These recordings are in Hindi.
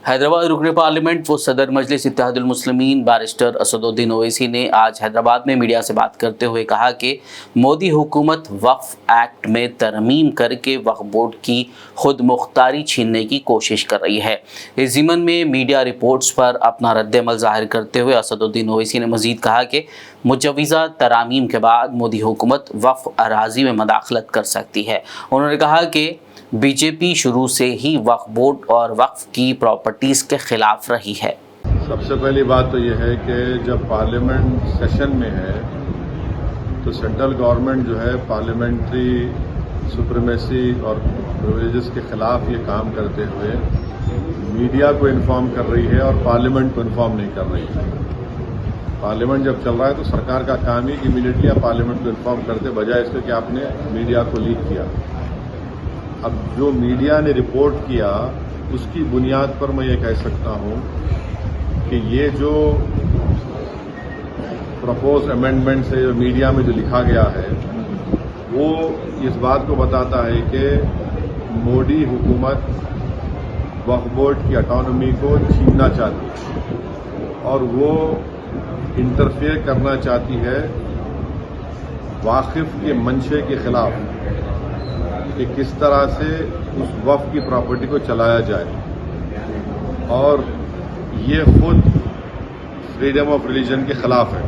हैदराबाद रुकने पार्लियामेंट व सदर मजलिस इत्तेहादुल मुस्लिमीन बैरिस्टर असदुद्दीन ओवैसी ने आज हैदराबाद में मीडिया से बात करते हुए कहा कि मोदी हुकूमत वक्फ एक्ट में तरमीम करके वक्फ बोर्ड की खुद मुख्तारी छीनने की कोशिश कर रही है। इस ज़िमन में मीडिया रिपोर्ट्स पर अपना रद्द-ए-अमल ज़ाहिर करते हुए असदुद्दीन ओवैसी ने मज़ीद कहा कि मुजव्वज़ा तरामीम के बाद मोदी हुकूमत वक्फ अराज़ी में मदाखलत कर सकती है। उन्होंने कहा कि बीजेपी शुरू से ही वक्फ बोर्ड और वक्फ की प्रॉपर्टीज़ के खिलाफ रही है। सबसे पहली बात तो यह है कि जब पार्लियामेंट सेशन में है तो सेंट्रल गवर्नमेंट जो है पार्लियामेंट्री सुप्रीमेसी और प्रिविलेजेस के खिलाफ ये काम करते हुए मीडिया को इन्फॉर्म कर रही है और पार्लियामेंट को इन्फॉर्म नहीं कर रही है। पार्लियामेंट जब चल रहा है तो सरकार का काम ही इमीडिएटली आप पार्लियामेंट को इन्फॉर्म करते बजाय इसके कि आपने मीडिया को लीक किया। अब जो मीडिया ने रिपोर्ट किया उसकी बुनियाद पर मैं ये कह सकता हूं कि ये जो प्रपोज अमेंडमेंट से मीडिया में जो लिखा गया है वो इस बात को बताता है कि मोदी हुकूमत वक्फ बोर्ड की ऑटोनॉमी को छीनना चाहती है और वो इंटरफेयर करना चाहती है वाकिफ के मंशे के खिलाफ कि किस तरह से उस वक्फ की प्रॉपर्टी को चलाया जाए और ये खुद फ्रीडम ऑफ रिलीजन के खिलाफ है,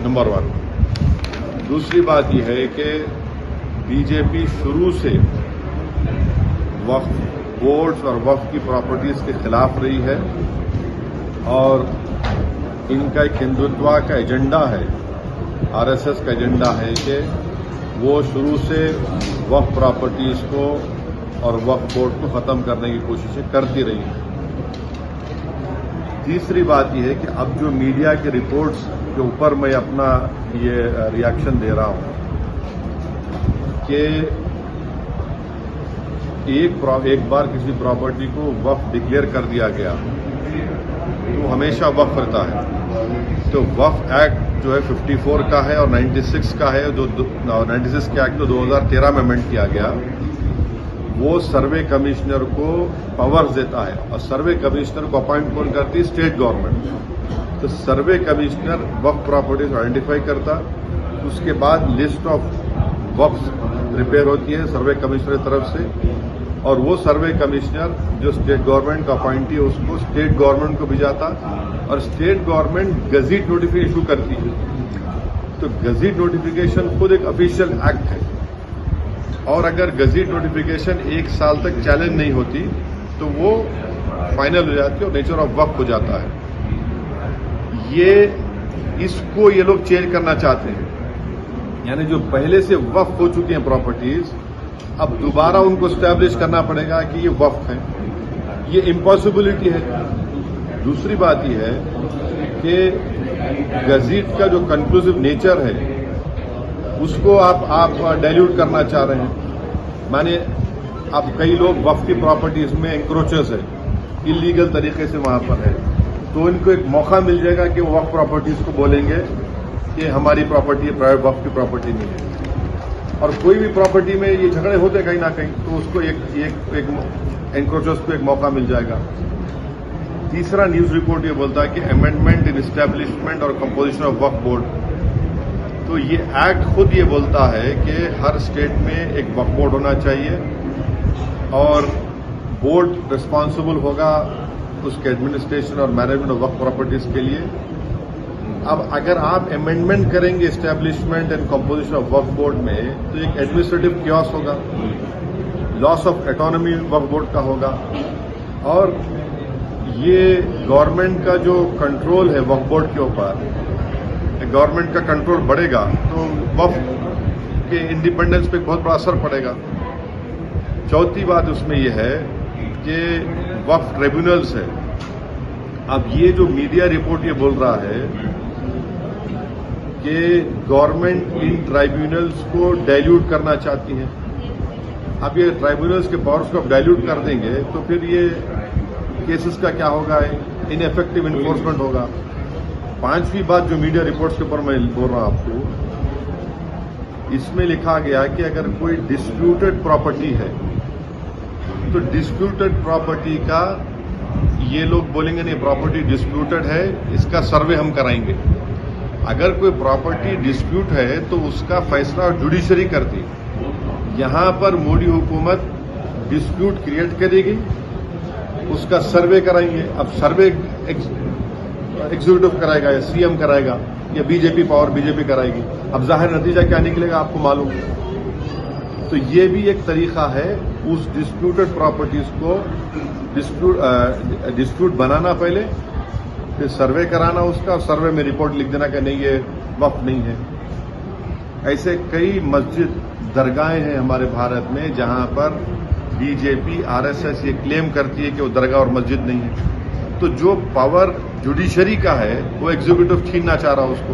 नंबर 1। दूसरी बात यह है कि बीजेपी शुरू से वक्फ बोर्ड्स और वक्फ की प्रॉपर्टीज के खिलाफ रही है और इनका एक हिंदुत्व का एजेंडा है, आरएसएस का एजेंडा है कि वो शुरू से वक्फ प्रॉपर्टीज को और वक्फ बोर्ड को खत्म करने की कोशिशें करती रही है। तीसरी बात यह है कि अब जो मीडिया के रिपोर्ट्स के ऊपर मैं अपना ये रिएक्शन दे रहा हूं कि एक बार किसी प्रॉपर्टी को वक्फ डिक्लेयर कर दिया गया तो हमेशा वक्फ रहता है। तो वक्फ एक्ट जो है 54 का है और 96 का है, जो 96 के एक्ट तो 2013 में अमेंड किया गया, वो सर्वे कमिश्नर को पावर्स देता है और सर्वे कमिश्नर को अपॉइंट कौन करती है? State government. तो सर्वे कमिश्नर वक्फ प्रॉपर्टीज आइडेंटिफाई करता, उसके बाद लिस्ट ऑफ वक्फ प्रिपेयर होती है सर्वे कमिश्नर की तरफ से और वो सर्वे कमिश्नर जो स्टेट गवर्नमेंट का अपॉइंटी है उसको स्टेट गवर्नमेंट को भेजाता और state government gazette notification issue करती है। तो गजीट नोटिफिकेशन खुद एक ऑफिशियल एक्ट है और अगर गजीट नोटिफिकेशन 1 साल तक चैलेंज नहीं होती तो वो फाइनल हो जाती है और नेचर ऑफ वक्फ हो जाता है। इसको ये लोग चेंज करना चाहते हैं, यानी जो पहले से वक्फ हो चुकी हैं प्रॉपर्टीज अब दोबारा उनको स्टैब्लिश करना पड़ेगा कि ये वक्फ है। ये इम्पॉसिबिलिटी है। दूसरी बात यह है कि गजीट का जो कंक्लूसिव नेचर है उसको आप डाइल्यूट करना चाह रहे हैं। माने अब कई लोग वक्फ की प्रॉपर्टीज में एंक्रोचर्स है, इलीगल तरीके से वहां पर है, तो इनको एक मौका मिल जाएगा कि वो वक्फ प्रॉपर्टीज को बोलेंगे कि हमारी प्रॉपर्टी है, प्राइवेट वक्फ की प्रॉपर्टी नहीं है। और कोई भी प्रॉपर्टी में ये झगड़े होते कहीं ना कहीं तो उसको एक एनक्रोचर्स को एक मौका मिल जाएगा। तीसरा न्यूज रिपोर्ट ये बोलता है कि अमेंडमेंट इन एस्टैब्लिशमेंट और कंपोजिशन ऑफ वक्फ बोर्ड, तो ये एक्ट खुद ये बोलता है कि हर स्टेट में एक वक्फ बोर्ड होना चाहिए और बोर्ड रिस्पॉन्सिबल होगा उसके एडमिनिस्ट्रेशन और मैनेजमेंट ऑफ वक्फ प्रॉपर्टीज के लिए। अब अगर आप अमेंडमेंट करेंगे establishment and composition of Waqf board में तो एक एडमिनिस्ट्रेटिव क्योस होगा, loss of autonomy Waqf board का होगा और ये गवर्नमेंट का जो कंट्रोल है वक्फ बोर्ड के ऊपर, गवर्नमेंट का कंट्रोल बढ़ेगा तो वक्फ के इंडिपेंडेंस पे बहुत बड़ा असर पड़ेगा। चौथी बात उसमें यह है कि वक्फ ट्रिब्यूनल्स है। अब ये जो मीडिया रिपोर्ट ये बोल रहा है कि गवर्नमेंट इन ट्राइब्यूनल्स को डाइल्यूट करना चाहती है। अब ये ट्राइब्यूनल्स के पावर्स को आप डाइल्यूट कर देंगे तो फिर ये केसेस का क्या होगा? इनएफेक्टिव इन्फोर्समेंट होगा। पांचवी बात जो मीडिया रिपोर्ट्स के ऊपर मैं बोल रहा हूं आपको, इसमें लिखा गया कि अगर कोई डिस्प्यूटेड प्रॉपर्टी है तो डिस्प्यूटेड प्रॉपर्टी का ये लोग बोलेंगे नहीं प्रॉपर्टी डिस्प्यूटेड है, इसका सर्वे हम कराएंगे। अगर कोई प्रॉपर्टी डिस्प्यूट है तो उसका फैसला जुडिशरी करती है। यहाँ पर मोदी हुकूमत डिस्प्यूट क्रिएट करेगी, उसका सर्वे कराएंगे। अब सर्वे एग्जीक्यूटिव कराएगा या सीएम कराएगा या बीजेपी पावर बीजेपी कराएगी। अब जाहिर नतीजा क्या निकलेगा आपको मालूम। तो ये भी एक तरीका है उस डिस्प्यूटेड प्रॉपर्टीज को डिस्प्यूट बनाना, पहले फिर सर्वे कराना उसका, और सर्वे में रिपोर्ट लिख देना कि नहीं ये वक्फ नहीं है। ऐसे कई मस्जिद दरगाहें हैं हमारे भारत में जहां पर बीजेपी आरएसएस ये क्लेम करती है कि वो दरगाह और मस्जिद नहीं है। तो जो पावर जुडिशरी का है वो एग्जीक्यूटिव छीनना चाह रहा उसको।